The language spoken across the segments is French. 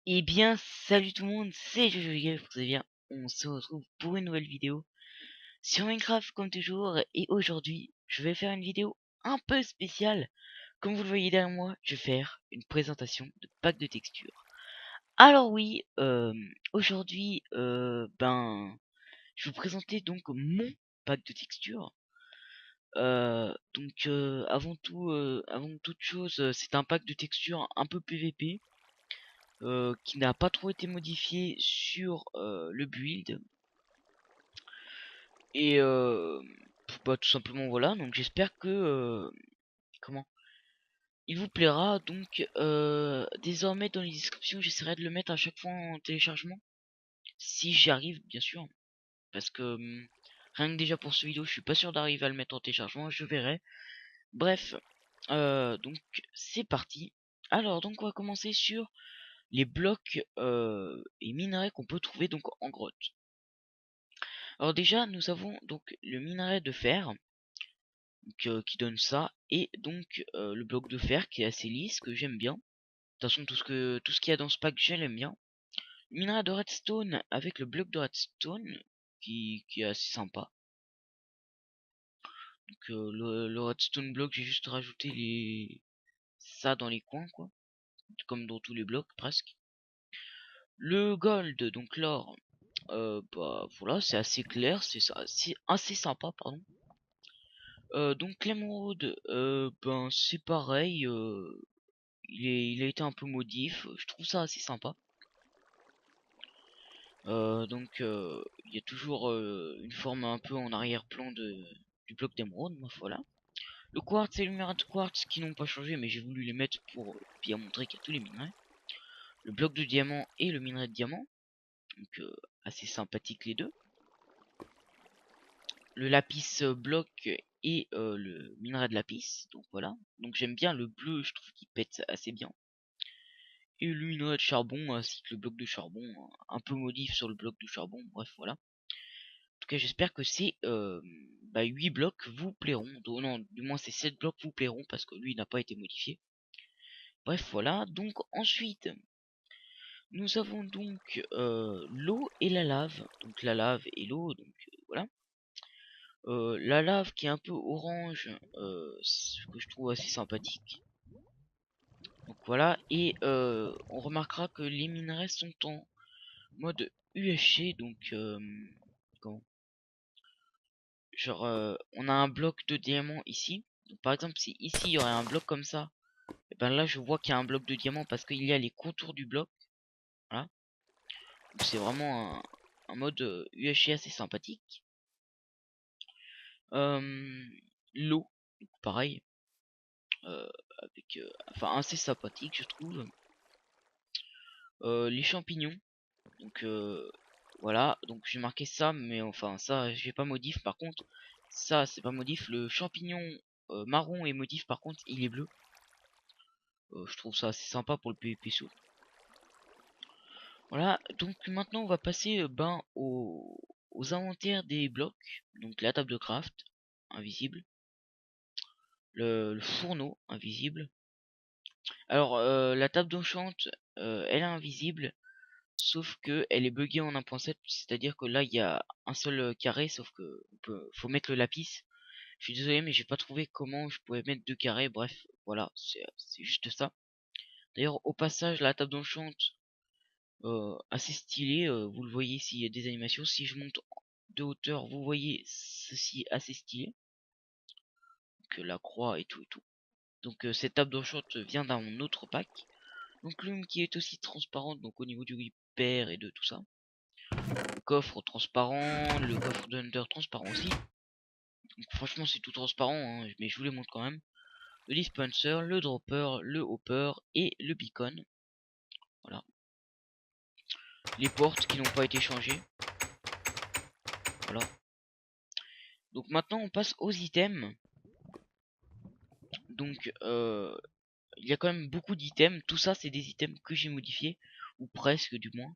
Eh bien, salut tout le monde, c'est Jojo, vous allez bien, on se retrouve pour une nouvelle vidéo sur Minecraft comme toujours, et aujourd'hui, je vais faire une vidéo un peu spéciale. Comme vous le voyez derrière moi, je vais faire une présentation de pack de textures. Alors oui, aujourd'hui, je vais vous présenter donc mon pack de textures. Avant toute chose, c'est un pack de textures un peu PVP. Qui n'a pas trop été modifié sur le build. Et bah, tout simplement voilà, donc j'espère que comment il vous plaira. Donc désormais dans les descriptions j'essaierai de le mettre à chaque fois en téléchargement, si j'y arrive bien sûr, parce que rien que déjà pour ce vidéo je suis pas sûr d'arriver à le mettre en téléchargement, je verrai. Bref, donc c'est parti. Alors donc on va commencer sur les blocs et minerais qu'on peut trouver donc en grotte. Alors déjà, nous avons donc le minerai de fer donc, qui donne ça, et donc le bloc de fer qui est assez lisse, que j'aime bien. De toute façon, tout ce qu'il y a dans ce pack, je l'aime bien. Le minerai de redstone avec le bloc de redstone qui est assez sympa. Donc le redstone block, j'ai juste rajouté ça dans les coins, quoi, comme dans tous les blocs presque. Le gold, donc l'or, bah voilà, c'est assez clair, c'est assez sympa, pardon. Donc l'émeraude, ben c'est pareil, il a été un peu modif, je trouve ça assez sympa. Donc il y a toujours une forme un peu en arrière-plan du bloc d'émeraude, voilà. Le quartz et le minerai de quartz qui n'ont pas changé, mais j'ai voulu les mettre pour bien montrer qu'il y a tous les minerais. Le bloc de diamant et le minerai de diamant, donc assez sympathique les deux. Le lapis bloc et le minerai de lapis, donc voilà. Donc j'aime bien le bleu, je trouve qu'il pète assez bien. Et le minerai de charbon ainsi que le bloc de charbon, un peu modif sur le bloc de charbon, bref voilà. En tout cas j'espère que ces 8 blocs vous plairont, non du moins ces 7 blocs vous plairont parce que lui n'a pas été modifié. Bref voilà, donc ensuite nous avons donc l'eau et la lave, donc la lave et l'eau, donc voilà. La lave qui est un peu orange, ce que je trouve assez sympathique. Donc voilà, et on remarquera que les minerais sont en mode UHC, donc comment genre on a un bloc de diamant ici. Donc, par exemple, si ici il y aurait un bloc comme ça, et ben là je vois qu'il y a un bloc de diamant parce qu'il y a les contours du bloc. Voilà. Donc c'est vraiment un mode UHC assez sympathique. L'eau, pareil, avec enfin assez sympathique je trouve. Les champignons, donc voilà, donc j'ai marqué ça, mais enfin ça j'ai pas modif. Par contre ça c'est pas modif. Le champignon marron est modif, par contre il est bleu. Je trouve ça assez sympa pour le PvP saut. Voilà, donc maintenant on va passer aux inventaires des blocs. Donc la table de craft invisible, le fourneau invisible. Alors la table d'enchant elle est invisible, sauf que elle est buggée en 1.7, c'est-à-dire que là il y a un seul carré, sauf que faut mettre le lapis. Je suis désolé, mais j'ai pas trouvé comment je pouvais mettre deux carrés. Bref, voilà, c'est juste ça. D'ailleurs, au passage, la table d'enchant, assez stylée. Vous le voyez s'il y a des animations. Si je monte de hauteur, vous voyez ceci assez stylé. Que la croix et tout et tout. Donc cette table d'enchant vient d'un autre pack. Donc l'une qui est aussi transparente, donc au niveau du repair et de tout ça. Le coffre transparent, le coffre de Under transparent aussi. Donc franchement c'est tout transparent, hein, mais je vous les montre quand même. Le dispenser, le dropper, le hopper et le beacon. Voilà. Les portes qui n'ont pas été changées. Voilà. Donc maintenant on passe aux items. Donc il y a quand même beaucoup d'items. Tout ça c'est des items que j'ai modifiés, ou presque du moins.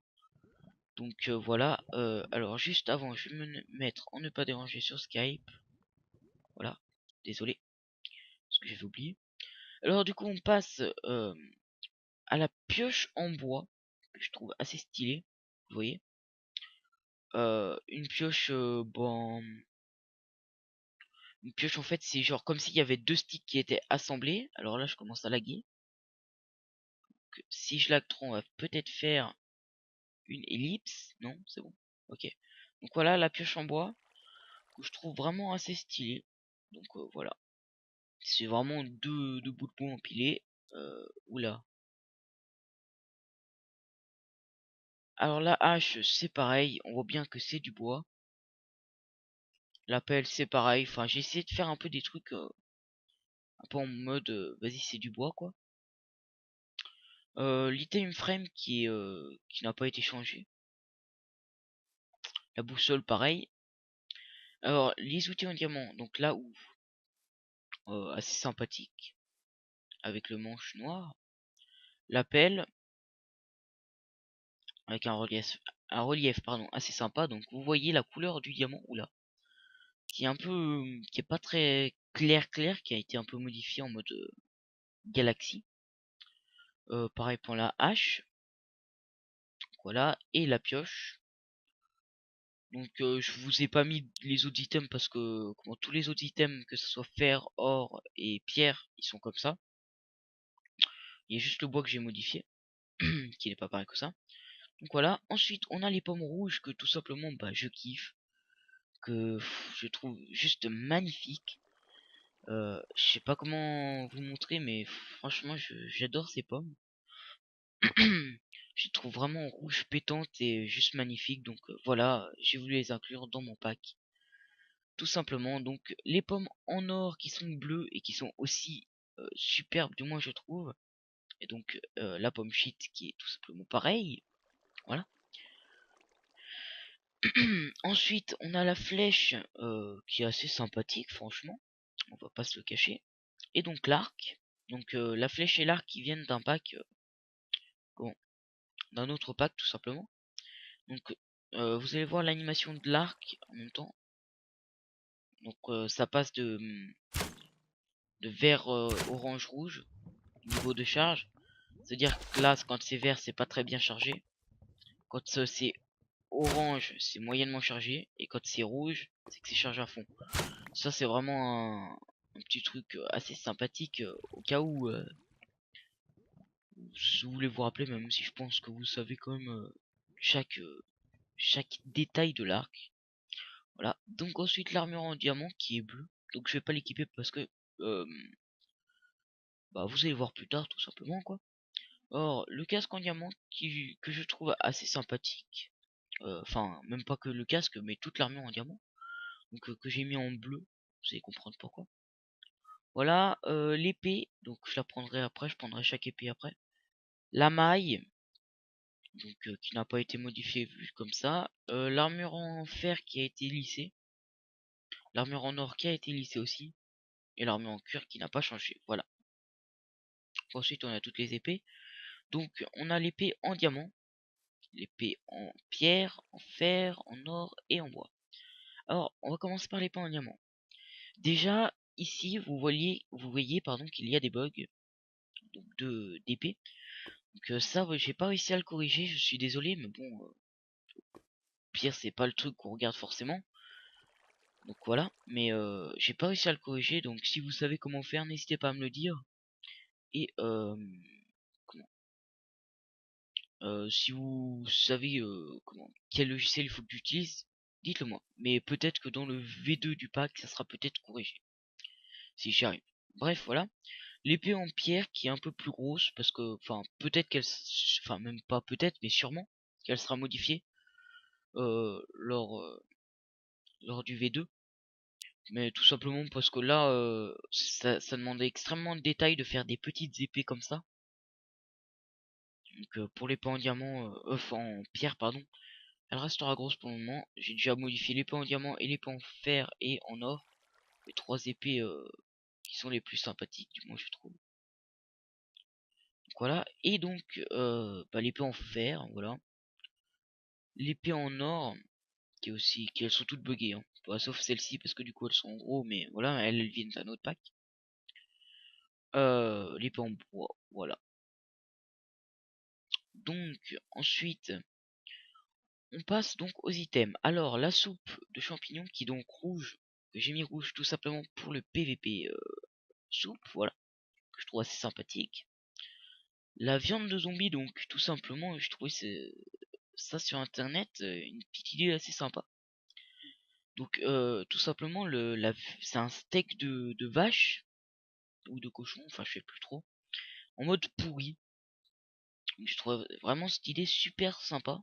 Donc voilà. Alors juste avant, je vais me mettre en ne pas déranger sur Skype. Voilà. désolé, parce que j'avais oublié. Alors du coup on passe à la pioche en bois, que je trouve assez stylée, vous voyez. Une pioche, bon, une pioche en fait c'est genre comme s'il y avait deux sticks qui étaient assemblés. Alors là je commence à laguer. Si je lag trop on va peut-être faire une ellipse. Non, c'est bon. Ok. Donc voilà la pioche en bois que je trouve vraiment assez stylée. Donc voilà. C'est vraiment deux bouts de bois empilés. Oula. Alors la hache c'est pareil. On voit bien que c'est du bois. La pelle c'est pareil. Enfin j'ai essayé de faire un peu des trucs un peu en mode vas-y c'est du bois quoi. L'item frame qui n'a pas été changé. La boussole pareil. Alors les outils en diamant. Donc là où assez sympathique. Avec le manche noir. La pelle avec un relief pardon assez sympa. Donc vous voyez la couleur du diamant oula qui est un peu qui est pas très clair qui a été un peu modifié en mode galaxie. Pareil pour la hache. Voilà et la pioche. Donc je vous ai pas mis les autres items parce que comment tous les autres items que ce soit fer, or et pierre ils sont comme ça. Il y a juste le bois que j'ai modifié qui n'est pas pareil que ça. Donc voilà, ensuite on a les pommes rouges que tout simplement bah je kiffe, que je trouve juste magnifique. Je sais pas comment vous montrer mais franchement j'adore ces pommes. Je les trouve vraiment rouge pétante et juste magnifique donc voilà, j'ai voulu les inclure dans mon pack. Tout simplement donc les pommes en or qui sont bleues et qui sont aussi superbes du moins je trouve. Et donc la pomme shit qui est tout simplement pareil. Voilà. Ensuite, on a la flèche qui est assez sympathique, franchement. On va pas se le cacher. Et donc l'arc. Donc la flèche et l'arc qui viennent d'un pack, bon, d'un autre pack tout simplement. Donc vous allez voir l'animation de l'arc en même temps. Donc ça passe de vert orange rouge niveau de charge. C'est-à-dire que là quand c'est vert c'est pas très bien chargé. Quand c'est orange c'est moyennement chargé. Et quand c'est rouge c'est que c'est chargé à fond. Ça c'est vraiment un petit truc assez sympathique au cas où si vous voulez vous rappeler, même si je pense que vous savez quand même chaque, chaque détail de l'arc. Voilà. Donc ensuite l'armure en diamant qui est bleue. Donc je vais pas l'équiper parce que euh, bah, vous allez voir plus tard tout simplement quoi. Or le casque en diamant que je trouve assez sympathique. Enfin même pas que le casque mais toute l'armure en diamant. Donc que j'ai mis en bleu. Vous allez comprendre pourquoi. Voilà, l'épée, donc je la prendrai après, je prendrai chaque épée après. La maille, donc qui n'a pas été modifiée vu comme ça. L'armure en fer qui a été lissée. L'armure en or qui a été lissée aussi. Et l'armure en cuir qui n'a pas changé. Voilà. Ensuite on a toutes les épées. Donc on a l'épée en diamant. L'épée en pierre, en fer, en or et en bois. Alors on va commencer par l'épée en diamant. Déjà ici vous voyez pardon qu'il y a des bugs donc d'épée. Donc ça ouais, j'ai pas réussi à le corriger, je suis désolé mais bon pire c'est pas le truc qu'on regarde forcément. Donc voilà, mais j'ai pas réussi à le corriger donc si vous savez comment faire n'hésitez pas à me le dire. Et comment si vous savez comment quel logiciel il faut que j'utilise, dites-le moi. Mais peut-être que dans le V2 du pack ça sera peut-être corrigé. Si j'y arrive. Bref voilà. L'épée en pierre qui est un peu plus grosse parce que enfin peut-être enfin même pas peut-être mais sûrement qu'elle sera modifiée lors lors du V2. Mais tout simplement parce que là ça demandait extrêmement de détails de faire des petites épées comme ça. Donc pour l'épée en diamant en pierre pardon, elle restera grosse pour le moment. J'ai déjà modifié l'épée en diamant et l'épée en fer et en or, les trois épées qui sont les plus sympathiques du moins je trouve. Donc voilà, et donc bah, l'épée en fer, voilà. L'épée en or, qui elles sont toutes buggées, hein. Bah, sauf celle-ci parce que du coup elles sont en gros, mais voilà, elles viennent d'un autre pack. L'épée en bois, voilà. Donc ensuite on passe donc aux items. Alors la soupe de champignons qui est donc rouge, que j'ai mis rouge tout simplement pour le PVP soupe, voilà, que je trouve assez sympathique. La viande de zombie, donc tout simplement, je trouvais ça sur internet une petite idée assez sympa. Donc tout simplement c'est un steak de vache ou de cochon, enfin je sais plus trop, en mode pourri. Donc, je trouve vraiment cette idée super sympa.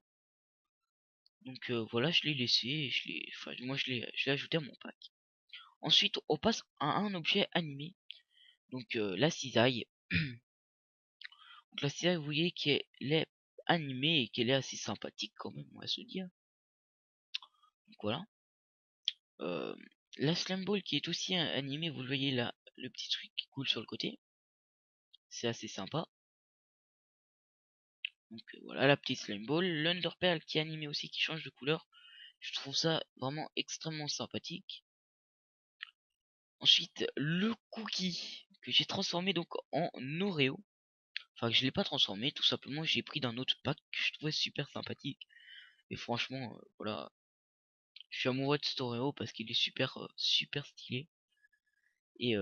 Donc voilà, je l'ai laissé, et enfin moi je l'ai ajouté à mon pack. Ensuite on passe à un objet animé, donc la cisaille. Donc la cisaille, vous voyez qu'elle est animée et qu'elle est assez sympathique quand même, on va se dire. Donc voilà. Euh, la Slam Ball qui est aussi animée, vous le voyez là, le petit truc qui coule sur le côté. C'est assez sympa. Donc voilà la petite Slime Ball. L'Underpearl qui est animé aussi, qui change de couleur. Je trouve ça vraiment extrêmement sympathique. Ensuite, le cookie que j'ai transformé donc en Oreo. Enfin, que je l'ai pas transformé, tout simplement j'ai pris d'un autre pack que je trouvais super sympathique. Et franchement, voilà, je suis amoureux de cet Oreo parce qu'il est super stylé. Et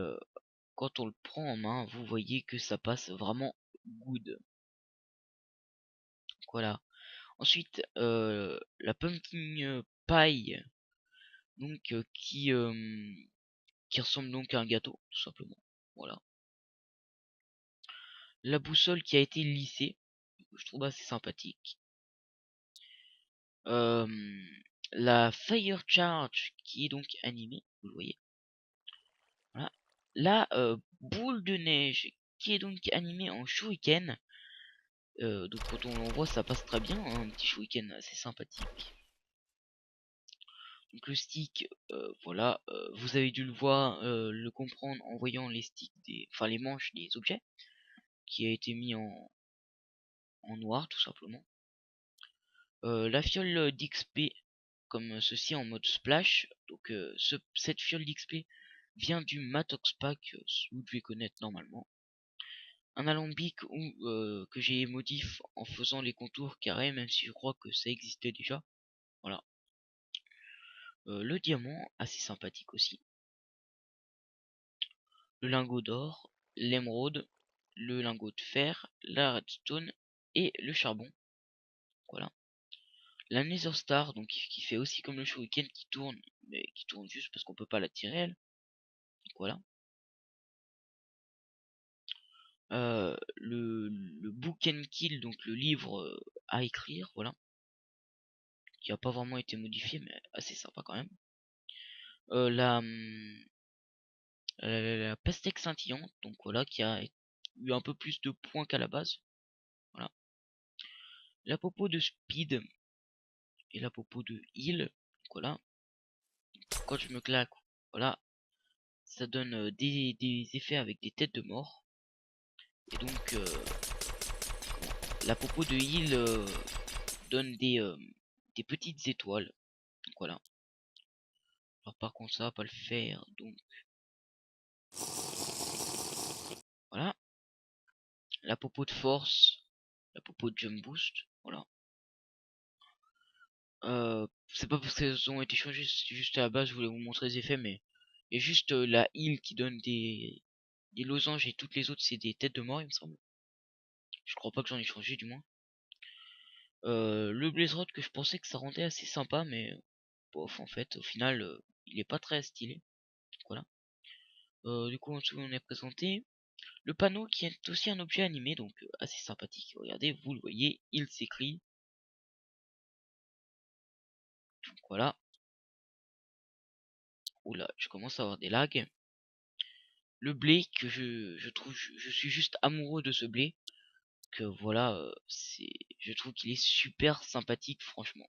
quand on le prend en main, vous voyez que ça passe vraiment good. Voilà. Ensuite, la pumpkin pie, donc qui ressemble donc à un gâteau, tout simplement. Voilà. La boussole qui a été lissée, je trouve assez sympathique. Euh, la Fire Charge qui est donc animée, vous le voyez. Voilà. La boule de neige qui est donc animée en shuriken. Donc quand on l'envoie, ça passe très bien, hein, un petit shuriken assez sympathique. Donc le stick, voilà, vous avez dû le voir, le comprendre en voyant les sticks enfin les manches des objets, qui a été mis en noir tout simplement. La fiole d'XP, comme ceci en mode splash. Donc cette fiole d'XP vient du Matox Pack, vous devez connaître normalement. Un alambic que j'ai modif en faisant les contours carrés, même si je crois que ça existait déjà. Voilà. Le diamant, assez sympathique aussi. Le lingot d'or, l'émeraude, le lingot de fer, la redstone et le charbon. Voilà. La Nether Star, donc qui fait aussi comme le Shuriken qui tourne, mais qui tourne juste parce qu'on peut pas la tirer elle. Donc voilà. Le Book and Kill, donc le livre à écrire, voilà. Qui a pas vraiment été modifié, mais assez sympa quand même. La pastèque scintillante, donc voilà, qui a eu un peu plus de points qu'à la base. Voilà. La popo de speed et la popo de heal. Donc voilà. Quand je me claque, voilà, ça donne des effets avec des têtes de mort. Et donc la popo de heal donne des petites étoiles. Donc voilà. Alors par contre ça va pas le faire. Donc voilà. La popo de force. La popo de jump boost. Voilà. C'est pas parce qu'elles ont été changées, c'est juste à la base je voulais vous montrer les effets, mais il y a juste la heal qui donne des losanges et toutes les autres c'est des têtes de mort il me semble. Je crois pas que j'en ai changé du moins. Le Blaze Rod que je pensais que ça rendait assez sympa, mais bof en fait au final il est pas très stylé. Donc, voilà. Du coup en dessous on est présenté le panneau qui est aussi un objet animé, donc assez sympathique. Regardez, vous le voyez, il s'écrit. Donc voilà. Oula, je commence à avoir des lags. Le blé que je trouve, je suis juste amoureux de ce blé. Que voilà, je trouve qu'il est super sympathique franchement.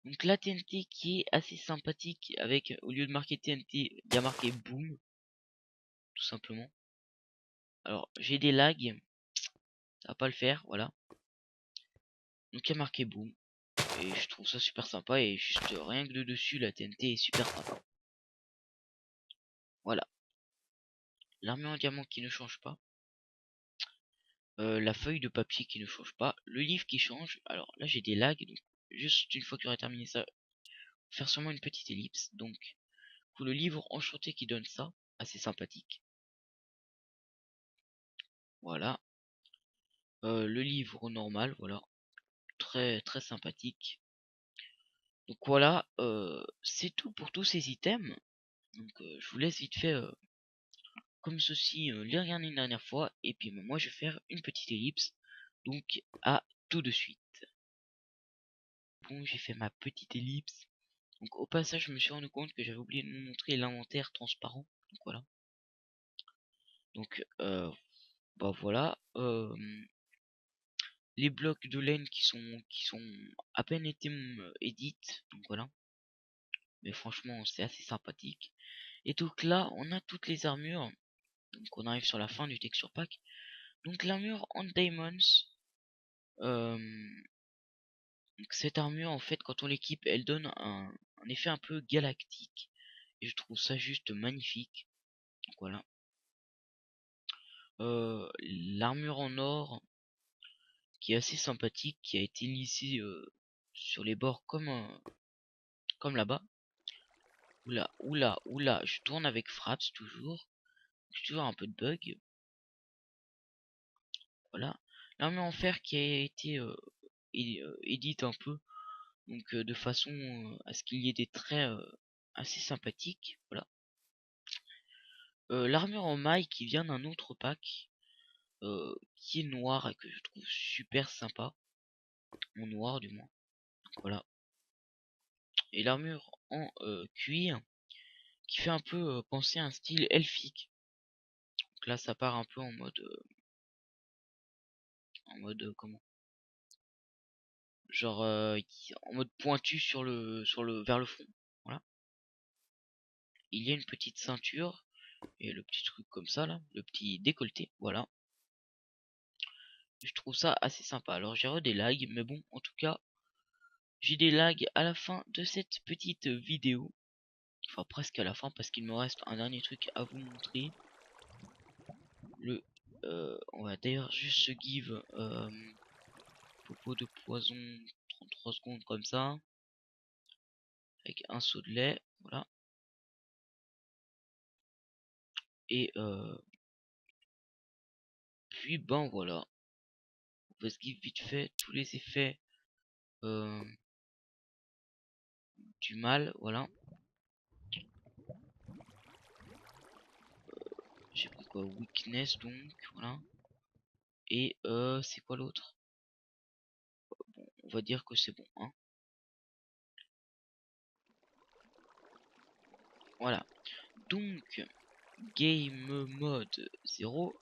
Donc la TNT qui est assez sympathique avec, au lieu de marquer TNT, il y a marqué boom, tout simplement. Alors j'ai des lags, ça va pas le faire, voilà. Donc il y a marqué boom. et je trouve ça super sympa, et juste rien que de dessus la TNT est super sympa. Voilà, l'armure en diamant qui ne change pas, la feuille de papier qui ne change pas, le livre qui change. Alors là j'ai des lags, donc juste une fois que j'aurai terminé ça, faire seulement une petite ellipse. Donc pour le livre enchanté qui donne ça, assez sympathique. Voilà, le livre normal, voilà, très très sympathique. Donc voilà, c'est tout pour tous ces items. Donc je vous laisse vite fait comme ceci, les regarder une dernière fois, et puis moi je vais faire une petite ellipse. Donc à tout de suite. Bon, j'ai fait ma petite ellipse. Donc au passage je me suis rendu compte que j'avais oublié de vous montrer l'inventaire transparent. Donc voilà. Donc bah voilà. Les blocs de laine qui sont à peine été edit. Donc voilà. Mais franchement c'est assez sympathique. Et donc là on a toutes les armures. Donc on arrive sur la fin du texture pack. Donc l'armure en diamonds. Donc cette armure en fait quand on l'équipe elle donne un effet un peu galactique. Et je trouve ça juste magnifique. Donc voilà. L'armure en or qui est assez sympathique, qui a été lissée sur les bords comme là-bas. Oula, oula, oula, je tourne avec Fraps toujours. J'ai toujours un peu de bug. Voilà. L'armure en fer qui a été édite un peu. Donc de façon à ce qu'il y ait des traits assez sympathiques. Voilà. L'armure en maille qui vient d'un autre pack. Qui est noir et que je trouve super sympa. En noir du moins. Voilà. Et l'armure en cuir qui fait un peu penser à un style elfique. Donc là ça part un peu en mode comment, genre en mode pointu sur le vers le fond. Voilà. Il y a une petite ceinture et le petit truc comme ça là, le petit décolleté. Voilà. Je trouve ça assez sympa. Alors j'ai des lags, mais bon, en tout cas j'ai des lags à la fin de cette petite vidéo. Enfin presque à la fin parce qu'il me reste un dernier truc à vous montrer. On va d'ailleurs juste se give popo de poison 33 secondes comme ça. Avec un seau de lait. Voilà. Et puis ben voilà. On va se give vite fait tous les effets euh, du mal. Voilà. J'ai pris quoi? Weakness donc. Voilà. Et c'est quoi l'autre? Bon, on va dire que c'est bon. Hein. Voilà. Donc, game mode 0.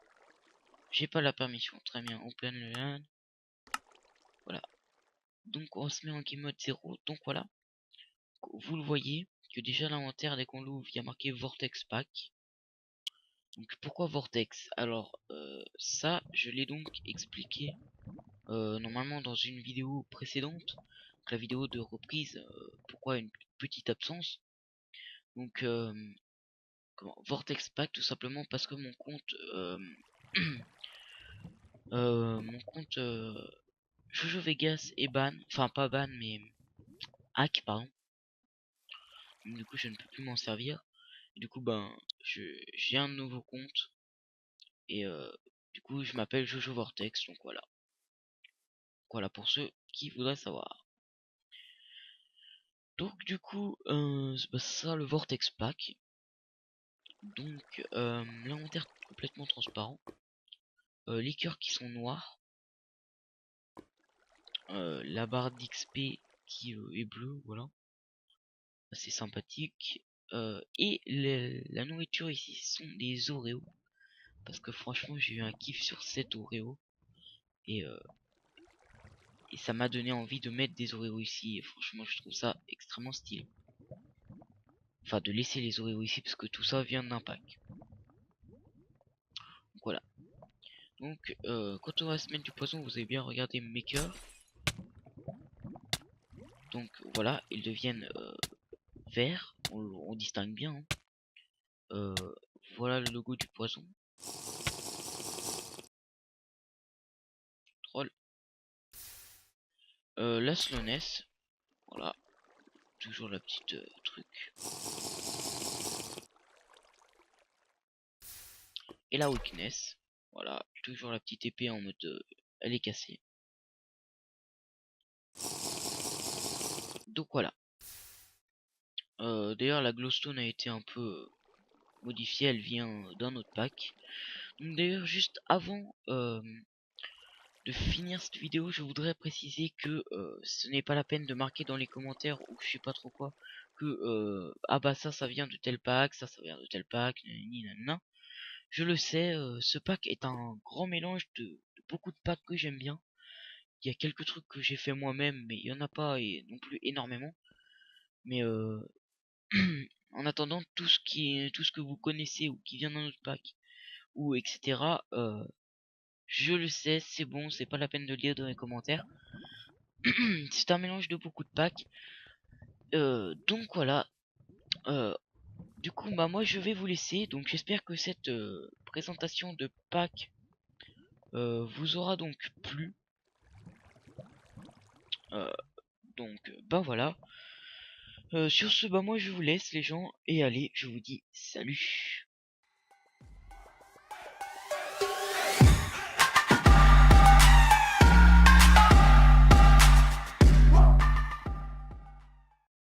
J'ai pas la permission. Très bien. Open le LAN. Voilà. Donc on se met en game mode 0. Donc voilà. Vous le voyez que déjà l'inventaire dès qu'on l'ouvre, il y a marqué Vortex Pack. Donc pourquoi Vortex? Alors ça je l'ai donc expliqué normalement dans une vidéo précédente. Donc, la vidéo de reprise, pourquoi une petite absence. Donc Vortex Pack tout simplement parce que mon compte Jojo Vegas est ban, enfin pas ban mais hack pardon. Donc, du coup je ne peux plus m'en servir. Et du coup ben j'ai un nouveau compte et du coup je m'appelle Jojo Vortex, donc voilà. Voilà pour ceux qui voudraient savoir. Donc du coup c'est ça le Vortex Pack. Donc l'inventaire complètement transparent. Les cœurs qui sont noirs. La barre d'XP qui est bleue, voilà. C'est sympathique. Et la nourriture ici sont des Oreos. Parce que franchement j'ai eu un kiff sur cet Oreo. Et, et ça m'a donné envie de mettre des Oreos ici. Et franchement je trouve ça extrêmement stylé. Enfin de laisser les Oreos ici parce que tout ça vient d'un pack. Donc voilà. Donc quand on va se mettre du poison, vous avez bien regardé mes cœurs. Donc voilà, ils deviennent verts, on distingue bien, hein. Voilà le logo du poison. Troll. La slowness, voilà, toujours la petite truc. Et la weakness, voilà, toujours la petite épée en mode elle est cassée. Donc voilà. D'ailleurs la glowstone a été un peu modifiée, elle vient d'un autre pack. Donc d'ailleurs juste avant de finir cette vidéo, je voudrais préciser que ce n'est pas la peine de marquer dans les commentaires ou je sais pas trop quoi que ah bah ça vient de tel pack, ça vient de tel pack, nanani nanana. Je le sais, ce pack est un grand mélange de beaucoup de packs que j'aime bien. Il y a quelques trucs que j'ai fait moi-même, mais il y en a pas et non plus énormément. Mais en attendant, tout ce que vous connaissez ou qui vient dans notre pack ou etc. Je le sais, c'est bon, c'est pas la peine de le lire dans les commentaires. C'est un mélange de beaucoup de packs. Donc voilà. Euh, du coup, bah moi je vais vous laisser. Donc j'espère que cette présentation de pack vous aura donc plu. Euh, donc bah voilà. Sur ce, bah moi je vous laisse les gens et allez, je vous dis salut.